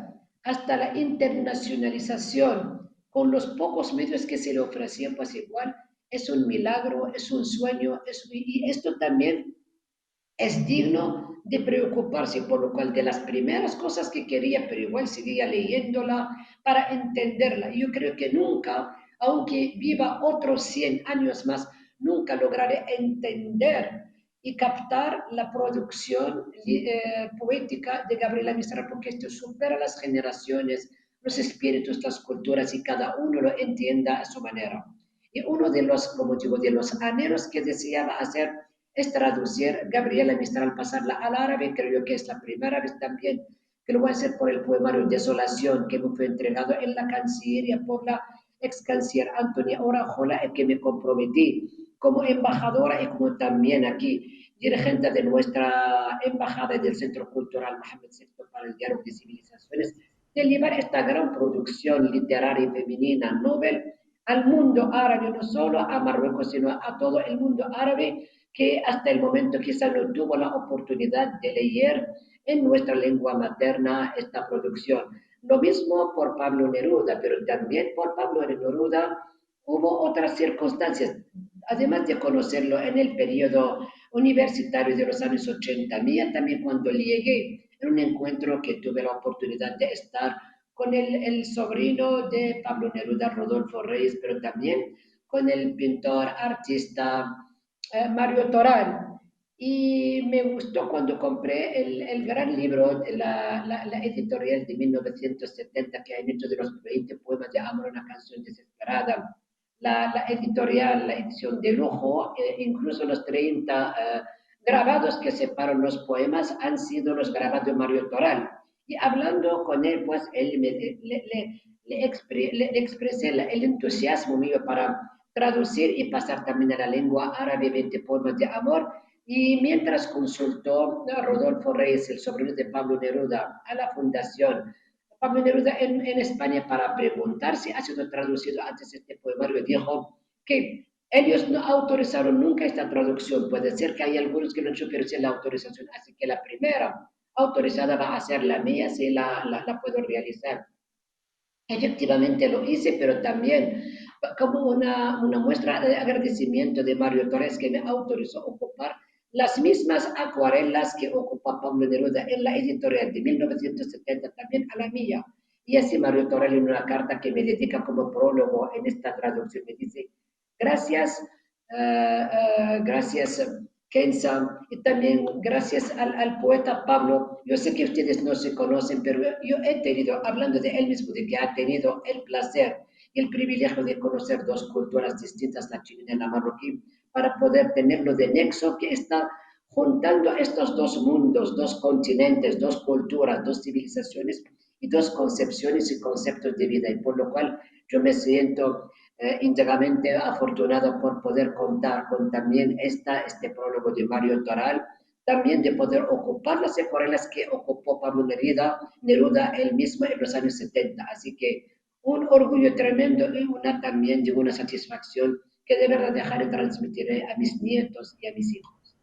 Speaker 4: hasta la internacionalización con los pocos medios que se le ofrecían, pues igual es un milagro, es un sueño, y esto también es digno de preocuparse, por lo cual de las primeras cosas que quería, pero igual seguía leyéndola para entenderla. Yo creo que nunca, aunque viva otros 100 años más, nunca lograré entender y captar la producción poética de Gabriela Mistral, porque esto supera las generaciones, los espíritus, las culturas, y cada uno lo entienda a su manera. Y uno de los, como digo, de los anhelos que deseaba hacer es traducir Gabriela Mistral, pasarla al árabe. Creo que es la primera vez también que lo voy a hacer por el poemario Desolación, que me fue entregado en la Cancillería por la ex canciller Antonia Orajola, y que me comprometí como embajadora y como también aquí dirigente de nuestra embajada del Centro Cultural Mohamed VI para el Diálogo de Civilizaciones, de llevar esta gran producción literaria y femenina Nobel al mundo árabe, no solo a Marruecos, sino a todo el mundo árabe, que hasta el momento quizá no tuvo la oportunidad de leer en nuestra lengua materna esta producción. Lo mismo por Pablo Neruda, pero también por Pablo Neruda hubo otras circunstancias, además de conocerlo en el periodo universitario de los años 80, mía también cuando llegué en un encuentro que tuve la oportunidad de estar con el sobrino de Pablo Neruda, Rodolfo Reyes, pero también con el pintor, artista Mario Toral. Y me gustó cuando compré el gran libro, la editorial de 1970 que han hecho de los 20 poemas de amor, una canción desesperada. La editorial, la edición de lujo, incluso los 30 grabados que separan los poemas han sido los grabados de Mario Toral. Y hablando con él, pues él le expresé el entusiasmo mío para traducir y pasar también a la lengua árabe 20 poemas de amor. Y mientras consultó a Rodolfo Reyes, el sobrino de Pablo Neruda, a la Fundación Pablo Neruda en España para preguntar si ha sido traducido antes este poemario, dijo que ellos no autorizaron nunca esta traducción. Puede ser que hay algunos que no han hecho, pero sí la autorización. Así que la primera autorizada va a ser la mía, si la puedo realizar. Efectivamente lo hice, pero también como una muestra de agradecimiento de Mario Torres que me autorizó a ocupar las mismas acuarelas que ocupa Pablo Neruda en la editorial de 1970, también a la mía. Y así Mario Torres en una carta que me dedica como prólogo en esta traducción me dice, gracias, gracias Kenza, y también gracias al poeta Pablo. Yo sé que ustedes no se conocen, pero yo he tenido, hablando de él mismo, de que ha tenido el placer y el privilegio de conocer dos culturas distintas, la chilena y la marroquí, para poder tenerlo de nexo que está juntando estos dos mundos, dos continentes, dos culturas, dos civilizaciones y dos concepciones y conceptos de vida. Y por lo cual yo me siento íntegramente afortunado por poder contar con también este prólogo de Mario Toral, también de poder ocupar las acuarelas que ocupó Pablo Neruda él mismo en los años 70. Así que un orgullo tremendo y una también de una satisfacción que de verdad dejaré transmitir a mis nietos y a mis hijos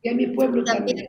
Speaker 4: y a mi pueblo
Speaker 2: También
Speaker 4: también.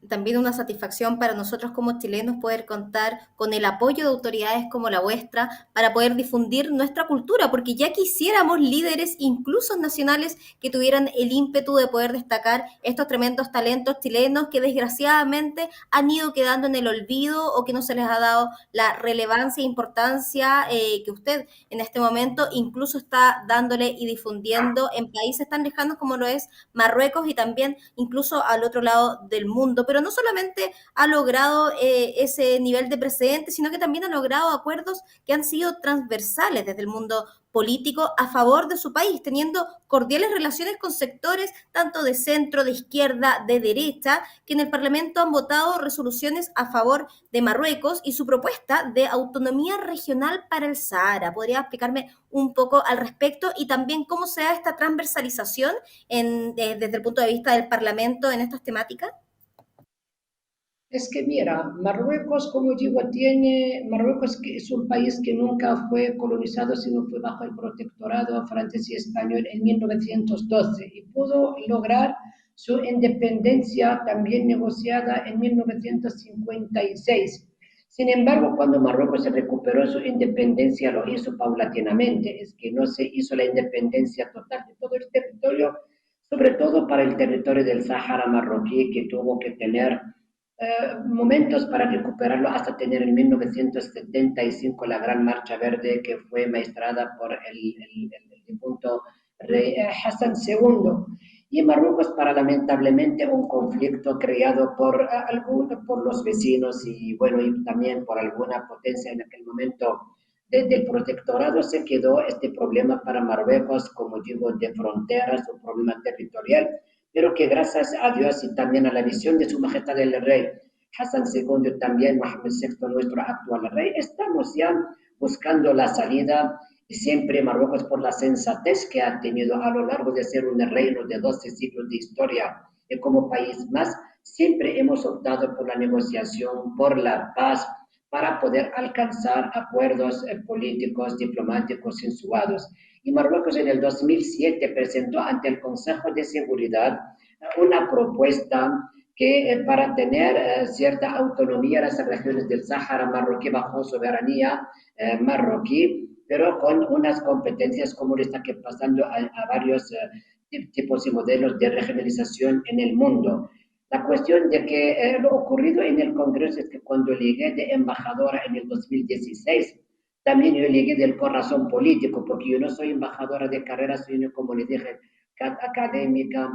Speaker 2: también una satisfacción para nosotros como chilenos poder contar con el apoyo de autoridades como la vuestra para poder difundir nuestra cultura, porque ya quisiéramos líderes, incluso nacionales, que tuvieran el ímpetu de poder destacar estos tremendos talentos chilenos que desgraciadamente han ido quedando en el olvido o que no se les ha dado la relevancia e importancia que usted en este momento incluso está dándole y difundiendo en países tan lejanos como lo es Marruecos y también incluso al otro lado del mundo, pero no solamente ha logrado ese nivel de precedente, sino que también ha logrado acuerdos que han sido transversales desde el mundo político a favor de su país, teniendo cordiales relaciones con sectores tanto de centro, de izquierda, de derecha, que en el Parlamento han votado resoluciones a favor de Marruecos y su propuesta de autonomía regional para el Sahara. ¿Podría explicarme un poco al respecto y también cómo se da esta transversalización desde el punto de vista del Parlamento en estas temáticas?
Speaker 4: Es que mira, Marruecos, como digo, Marruecos que es un país que nunca fue colonizado, sino fue bajo el protectorado francés y español en 1912 y pudo lograr su independencia también negociada en 1956. Sin embargo, cuando Marruecos se recuperó su independencia, lo hizo paulatinamente, es que no se hizo la independencia total de todo el territorio, sobre todo para el territorio del Sahara marroquí, que tuvo que tener momentos para recuperarlo hasta tener en 1975 la Gran Marcha Verde que fue maestrada por el difunto rey Hassan II. Y Marruecos, para lamentablemente un conflicto creado por los vecinos y bueno, y también por alguna potencia en aquel momento desde el protectorado se quedó este problema para Marruecos, como digo, de fronteras, un problema territorial, pero que gracias a Dios y también a la visión de su majestad el rey Hassan II, también Mohammed VI, nuestro actual rey, estamos ya buscando la salida y siempre Marruecos por la sensatez que ha tenido a lo largo de ser un reino de 12 siglos de historia y como país más, siempre hemos optado por la negociación, por la paz, para poder alcanzar acuerdos políticos, diplomáticos sensuados. Y Marruecos en el 2007 presentó ante el Consejo de Seguridad una propuesta que para tener cierta autonomía las regiones del Sáhara marroquí bajo soberanía marroquí, pero con unas competencias como esta que pasando a varios tipos y modelos de regionalización en el mundo. La cuestión de que lo ocurrido en el Congreso es que cuando llegué de embajadora en el 2016, también yo llegué del corazón político, porque yo no soy embajadora de carrera, soy, como le dije, académica,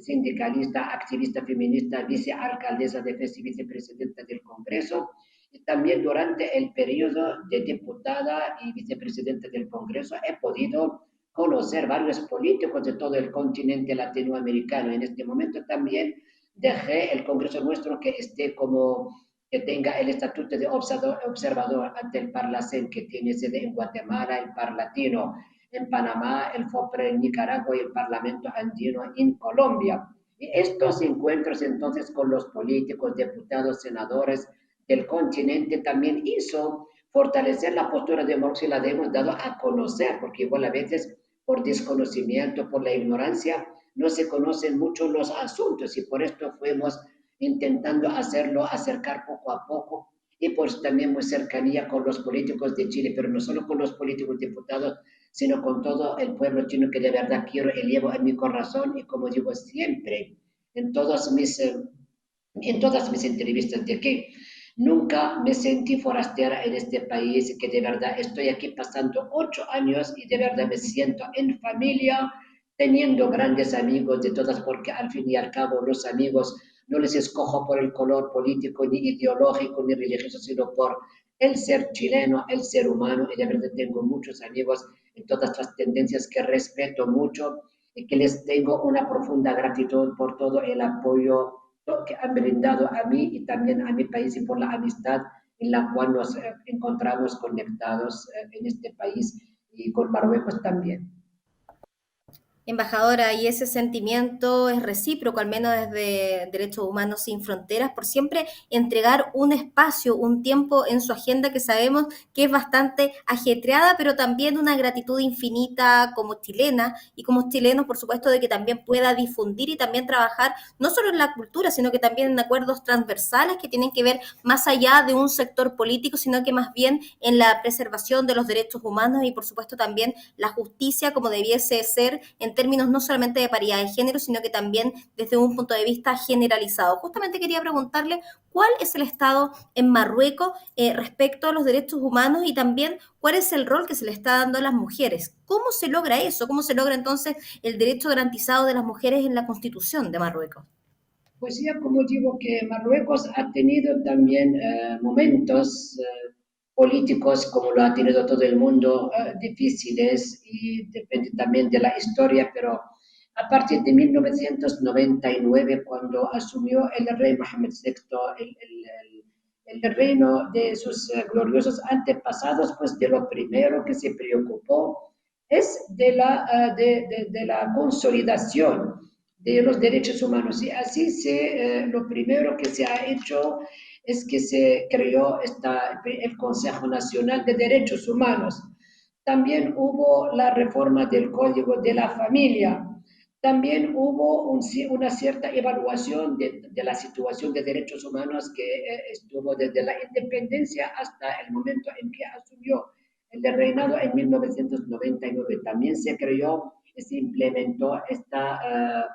Speaker 4: sindicalista, activista feminista, vicealcaldesa de FES y vicepresidenta del Congreso, y también durante el periodo de diputada y vicepresidenta del Congreso he podido conocer varios políticos de todo el continente latinoamericano. En este momento también dejé el Congreso nuestro que esté como que tenga el estatuto de observador ante el Parlacén que tiene sede en Guatemala, el Parlatino, en Panamá, el FOPRE en Nicaragua y el Parlamento Andino en Colombia. Y estos encuentros entonces con los políticos, diputados, senadores del continente también hizo fortalecer la postura de Marx y la hemos dado a conocer, porque igual a veces por desconocimiento, por la ignorancia, no se conocen mucho los asuntos y por esto fuimos intentando hacerlo, acercar poco a poco. y pues también muy cercanía con los políticos de Chile, pero no solo con los políticos diputados, sino con todo el pueblo chino que de verdad quiero y llevo en mi corazón y como digo siempre en, en todas mis entrevistas de que nunca me sentí forastera en este país, que de verdad estoy aquí pasando 8 años y de verdad me siento en familia, teniendo grandes amigos de todas, porque al fin y al cabo los amigos no les escojo por el color político, ni ideológico, ni religioso, sino por el ser chileno, el ser humano, y de verdad tengo muchos amigos en todas las tendencias que respeto mucho y que les tengo una profunda gratitud por todo el apoyo que han brindado a mí y también a mi país y por la amistad en la cual nos encontramos conectados en este país y con Marruecos también.
Speaker 2: Embajadora, y ese sentimiento es recíproco, al menos desde Derechos Humanos Sin Fronteras, por siempre entregar un espacio, un tiempo en su agenda que sabemos que es bastante ajetreada, pero también una gratitud infinita como chilena y como chilenos, por supuesto, de que también pueda difundir y también trabajar no solo en la cultura, sino que también en acuerdos transversales que tienen que ver más allá de un sector político, sino que más bien en la preservación de los derechos humanos y, por supuesto, también la justicia como debiese ser en términos no solamente de paridad de género, sino que también desde un punto de vista generalizado. Justamente quería preguntarle cuál es el estado en Marruecos respecto a los derechos humanos y también cuál es el rol que se le está dando a las mujeres. ¿Cómo se logra eso? ¿Cómo se logra entonces el derecho garantizado de las mujeres en la Constitución de Marruecos?
Speaker 4: Pues ya como digo que Marruecos ha tenido también momentos políticos, como lo ha tenido todo el mundo, difíciles y depende también de la historia, pero a partir de 1999, cuando asumió el rey Mohammed VI el reino de sus gloriosos antepasados, pues de lo primero que se preocupó es de la consolidación de los derechos humanos. Y así lo primero que se ha hecho es que se creó el Consejo Nacional de Derechos Humanos. También hubo la reforma del Código de la Familia. También hubo una cierta evaluación de la situación de derechos humanos que estuvo desde la independencia hasta el momento en que asumió el reinado en 1999. También se creó y se implementó esta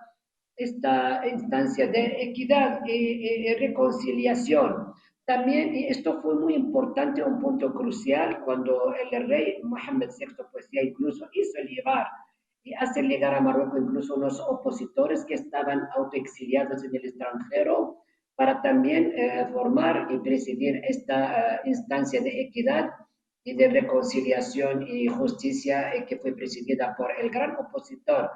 Speaker 4: instancia de equidad y reconciliación. También, y esto fue muy importante, un punto crucial, cuando el rey Mohammed VI pues ya incluso hizo llevar y hacer llegar a Marruecos incluso unos opositores que estaban autoexiliados en el extranjero para también formar y presidir esta instancia de equidad y de reconciliación y justicia que fue presidida por el gran opositor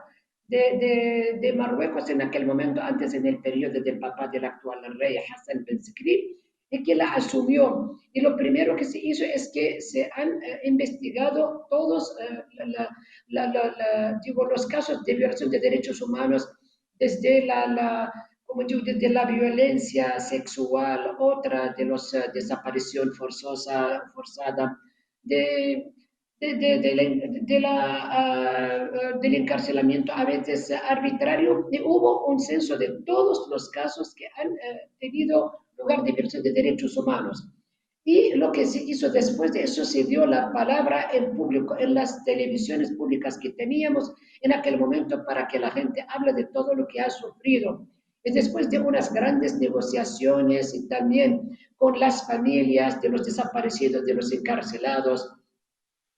Speaker 4: de Marruecos en aquel momento, antes en el periodo del papá del actual rey Hassan Ben Sukri, y que la asumió. Y lo primero que se hizo es que se han investigado todos digo, los casos de violación de derechos humanos, desde como digo, desde la violencia sexual, otra de los desaparición forzada, de, del encarcelamiento a veces arbitrario, y hubo un censo de todos los casos que han tenido lugar de violación de derechos humanos. Y lo que se hizo después de eso, se dio la palabra en público, en las televisiones públicas que teníamos en aquel momento, para que la gente hable de todo lo que ha sufrido. Y después de unas grandes negociaciones y también con las familias de los desaparecidos, de los encarcelados,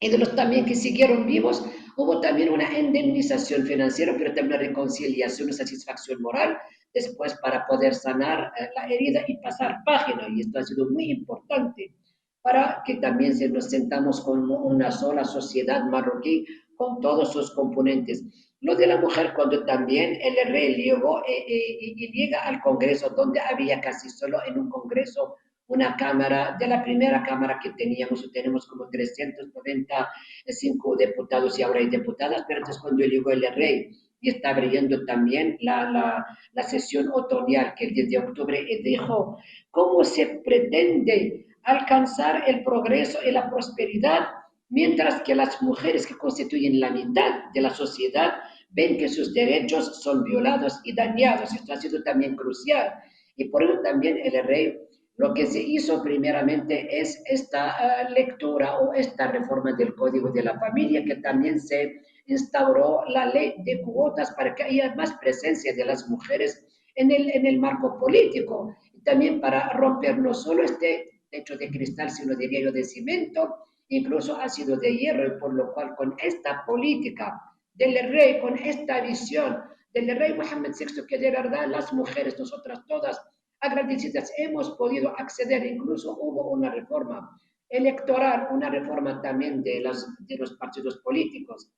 Speaker 4: y de los también que siguieron vivos, hubo también una indemnización financiera, pero también una reconciliación, una satisfacción moral, después para poder sanar la herida y pasar página. Y esto ha sido muy importante para que también nos sentamos como una sola sociedad marroquí con todos sus componentes. Lo de la mujer, cuando también el rey llegó y llega al Congreso, donde había casi solo en un Congreso una cámara, de la primera cámara que teníamos, tenemos como 395 diputados y ahora hay diputadas, pero entonces cuando llegó el rey y está abriendo también la sesión otoñal, que el 10 de octubre dijo, ¿cómo se pretende alcanzar el progreso y la prosperidad mientras que las mujeres que constituyen la mitad de la sociedad ven que sus derechos son violados y dañados? Esto ha sido también crucial. Y por eso también el rey lo que se hizo primeramente es esta lectura o esta reforma del Código de la Familia, que también se instauró la ley de cuotas para que haya más presencia de las mujeres en el marco político. Y también para romper no solo este techo de cristal, sino diría yo de cemento, incluso ha sido de hierro, y por lo cual con esta política del rey, con esta visión del rey Mohammed VI, que de verdad las mujeres, nosotras todas agradecidas, hemos podido acceder, incluso hubo una reforma electoral, una reforma también de los partidos políticos,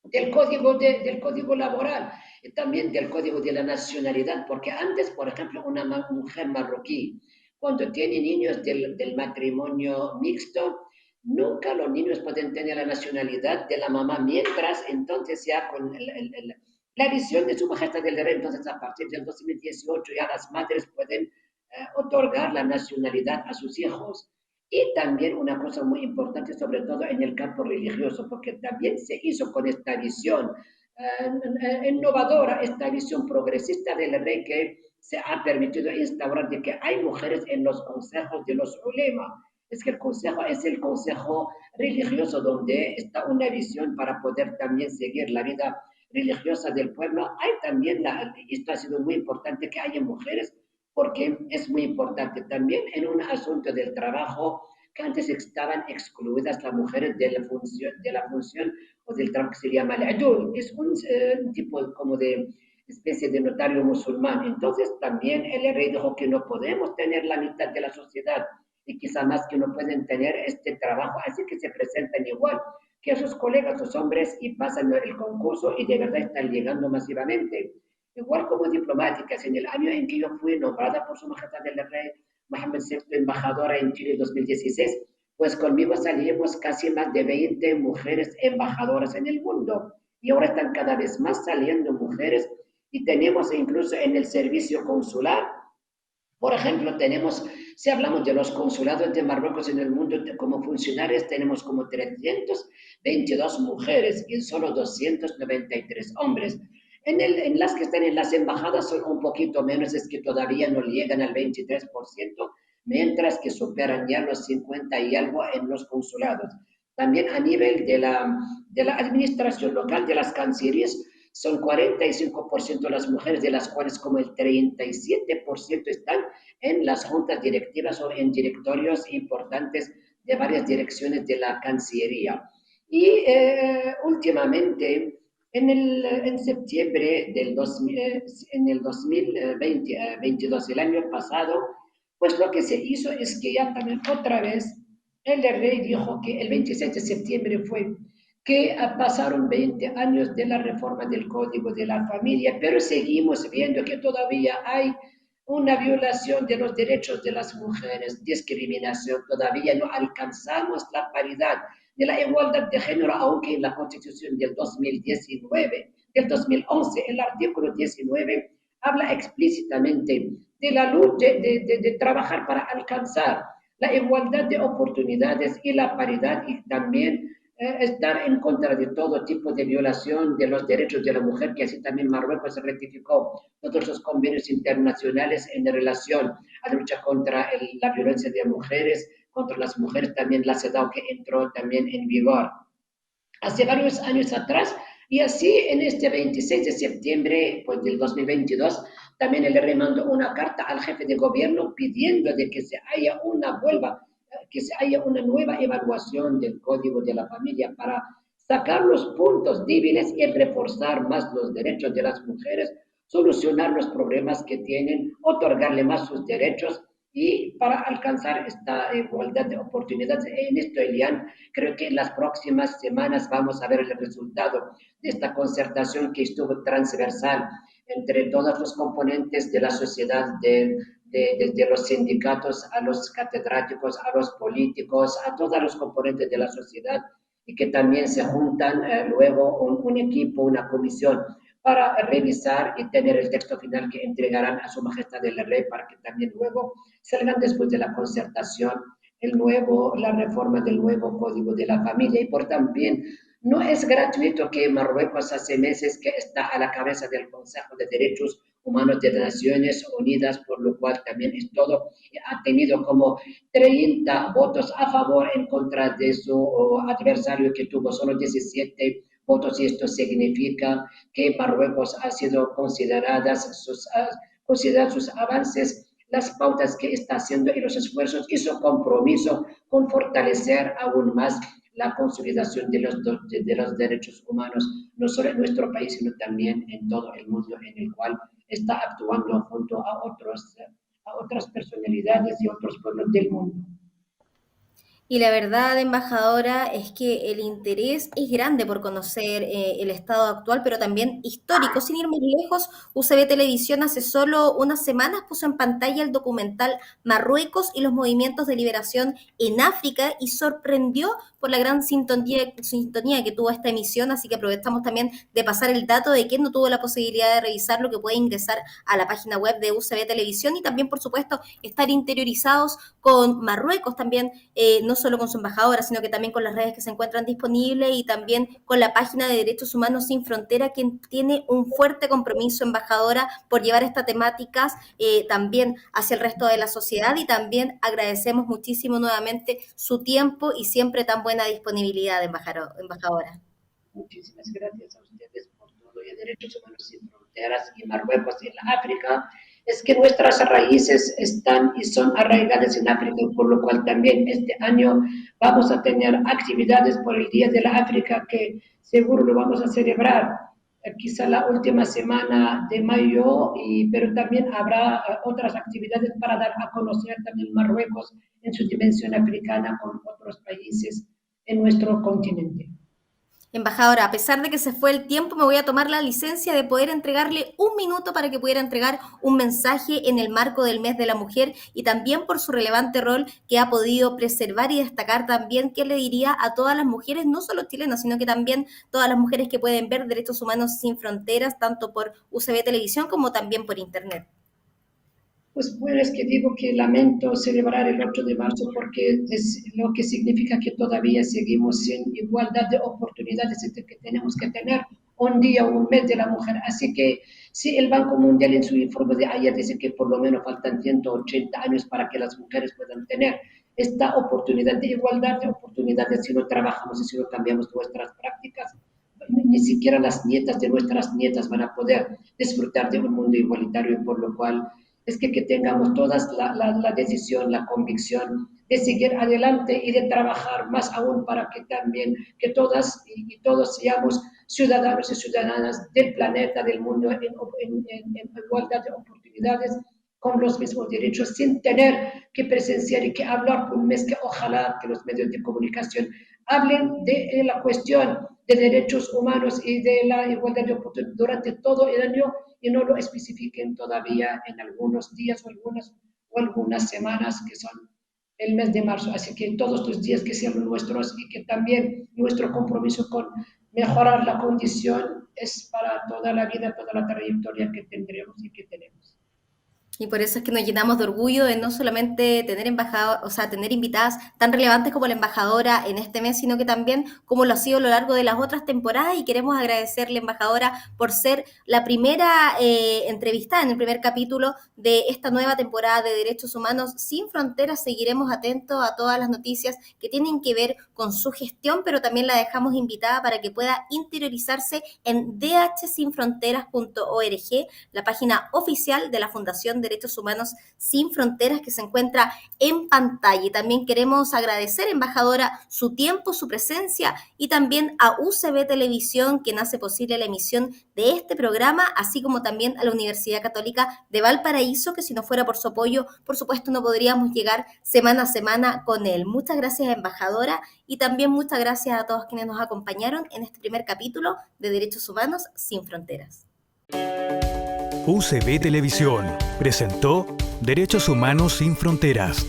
Speaker 4: del código laboral, y también del código de la nacionalidad, porque antes, por ejemplo, una mujer marroquí, cuando tiene niños del matrimonio mixto, nunca los niños pueden tener la nacionalidad de la mamá, mientras entonces ya con la visión de su majestad del rey, entonces a partir del 2018 ya las madres pueden otorgar la nacionalidad a sus hijos. Y también una cosa muy importante, sobre todo en el campo religioso, porque también se hizo con esta visión innovadora, esta visión progresista del rey, que se ha permitido instaurar de que hay mujeres en los consejos de los ulema. Es que el consejo es el consejo religioso, donde está una visión para poder también seguir la vida religiosa del pueblo. Hay también, esto ha sido muy importante, que haya mujeres, porque es muy importante también en un asunto del trabajo, que antes estaban excluidas las mujeres de la función o del trabajo que se llama el adul. Es un tipo como de especie de notario musulmán. Entonces también el rey dijo que no podemos tener la mitad de la sociedad, y quizá más que no pueden tener este trabajo, así que se presentan igual que a sus colegas, sus hombres, y pasan el concurso y de verdad están llegando masivamente. Igual como diplomáticas, en el año en que yo fui nombrada por su majestad del rey Mohammed VI embajadora en Chile 2016, pues conmigo salimos casi más de 20 mujeres embajadoras en el mundo, y ahora están cada vez más saliendo mujeres, y tenemos incluso en el servicio consular, por ejemplo, tenemos, si hablamos de los consulados de Marruecos en el mundo como funcionarios, tenemos como 322 mujeres y solo 293 hombres. En las que están en las embajadas son un poquito menos, es que todavía no llegan al 23%, mientras que superan ya los 50 y algo en los consulados. También a nivel de la administración local, de las cancillerías, son 45% las mujeres, de las cuales como el 37% están en las juntas directivas o en directorios importantes de varias direcciones de la Cancillería. Y últimamente, en septiembre en el 2022, el año pasado, pues lo que se hizo es que ya también otra vez el rey dijo que el 26 de septiembre fue que pasaron 20 años de la reforma del Código de la Familia, pero seguimos viendo que todavía hay una violación de los derechos de las mujeres, discriminación, todavía no alcanzamos la paridad de la igualdad de género, aunque en la Constitución del 2011, el artículo 19, habla explícitamente de la lucha, de trabajar para alcanzar la igualdad de oportunidades y la paridad, y también estar en contra de todo tipo de violación de los derechos de la mujer, que así también Marruecos ratificó todos los convenios internacionales en relación a la lucha contra la violencia de mujeres, contra las mujeres, también la CEDAW, que entró también en vigor hace varios años atrás. Y así en este 26 de septiembre pues, del 2022, también le remandó una carta al jefe de gobierno pidiendo de que se haya una nueva evaluación del Código de la Familia para sacar los puntos débiles y reforzar más los derechos de las mujeres, solucionar los problemas que tienen, otorgarle más sus derechos, y para alcanzar esta igualdad de oportunidades. En esto, Elian, creo que en las próximas semanas vamos a ver el resultado de esta concertación que estuvo transversal entre todos los componentes de la sociedad, desde los sindicatos a los catedráticos, a los políticos, a todos los componentes de la sociedad, y que también se juntan luego un equipo, una comisión, para revisar y tener el texto final que entregarán a su majestad el rey, para que también luego salgan después de la concertación la reforma del nuevo Código de la Familia. Y por también no es gratuito que Marruecos hace meses que está a la cabeza del Consejo de Derechos Humanos de Naciones Unidas, por lo cual también es todo, ha tenido como 30 votos a favor en contra de su adversario, que tuvo solo 17 votos, y esto significa que Marruecos ha sido considerar sus avances, las pautas que está haciendo y los esfuerzos y su compromiso con fortalecer aún más la consolidación de los derechos humanos, no solo en nuestro país, sino también en todo el mundo, en el cual está actuando junto a otras personalidades y otros pueblos del mundo.
Speaker 2: Y la verdad, embajadora, es que el interés es grande por conocer el estado actual, pero también histórico. Sin ir muy lejos, UCB Televisión hace solo unas semanas puso en pantalla el documental Marruecos y los movimientos de liberación en África y sorprendió por la gran sintonía que tuvo esta emisión, así que aprovechamos también de pasar el dato de quien no tuvo la posibilidad de revisarlo, que puede ingresar a la página web de UCB Televisión y también, por supuesto, estar interiorizados con Marruecos también, no solo con su embajadora, sino que también con las redes que se encuentran disponibles y también con la página de Derechos Humanos Sin Frontera, quien tiene un fuerte compromiso, embajadora, por llevar estas temáticas también hacia el resto de la sociedad, y también agradecemos muchísimo nuevamente su tiempo y siempre tan buena disponibilidad, embajadora.
Speaker 4: Muchísimas gracias a ustedes por todo, y a Derechos Humanos Sin Fronteras y Marruecos y la África. Es que nuestras raíces están y son arraigadas en África, por lo cual también este año vamos a tener actividades por el Día de la África, que seguro lo vamos a celebrar quizá la última semana de mayo, pero también habrá otras actividades para dar a conocer también Marruecos en su dimensión africana con otros países en nuestro continente.
Speaker 2: Embajadora, a pesar de que se fue el tiempo, me voy a tomar la licencia de poder entregarle un minuto para que pudiera entregar un mensaje en el marco del Mes de la Mujer y también por su relevante rol que ha podido preservar y destacar también. ¿Qué le diría a todas las mujeres, no solo chilenas, sino que también todas las mujeres que pueden ver Derechos Humanos Sin Fronteras, tanto por UCB Televisión como también por Internet?
Speaker 4: Pues es que digo que lamento celebrar el 8 de marzo porque es lo que significa que todavía seguimos sin igualdad de oportunidades, que tenemos que tener un día, un mes de la mujer. Así que sí, el Banco Mundial en su informe de ayer dice que por lo menos faltan 180 años para que las mujeres puedan tener esta oportunidad de igualdad de oportunidades si no trabajamos y si no cambiamos nuestras prácticas. Ni siquiera las nietas de nuestras nietas van a poder disfrutar de un mundo igualitario, por lo cual es que tengamos todas la decisión, la convicción de seguir adelante y de trabajar más aún para que también que todas y todos seamos ciudadanos y ciudadanas del planeta, del mundo, en igualdad de oportunidades, con los mismos derechos, sin tener que presenciar y que hablar por un mes, que ojalá que los medios de comunicación hablen de la cuestión de derechos humanos y de la igualdad de oportunidades durante todo el año y no lo especifiquen todavía en algunos días o algunas semanas que son el mes de marzo. Así que todos los días que sean nuestros y que también nuestro compromiso con mejorar la condición es para toda la vida, toda la trayectoria que tendremos y que tenemos.
Speaker 2: Y por eso es que nos llenamos de orgullo de no solamente tener tener invitadas tan relevantes como la embajadora en este mes, sino que también como lo ha sido a lo largo de las otras temporadas. Y queremos agradecerle, embajadora, por ser la primera entrevistada en el primer capítulo de esta nueva temporada de Derechos Humanos Sin Fronteras. Seguiremos atentos a todas las noticias que tienen que ver con su gestión, pero también la dejamos invitada para que pueda interiorizarse en dhsinfronteras.org, la página oficial de la Fundación Derechos Humanos Sin Fronteras, que se encuentra en pantalla. Y también queremos agradecer, embajadora, su tiempo, su presencia, y también a UCB Televisión, quien hace posible la emisión de este programa, así como también a la Universidad Católica de Valparaíso, que si no fuera por su apoyo, por supuesto, no podríamos llegar semana a semana con él. Muchas gracias, embajadora, y también muchas gracias a todos quienes nos acompañaron en este primer capítulo de Derechos Humanos Sin Fronteras.
Speaker 1: UCB Televisión presentó Derechos Humanos Sin Fronteras,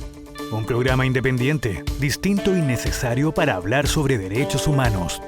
Speaker 1: un programa independiente, distinto y necesario para hablar sobre derechos humanos.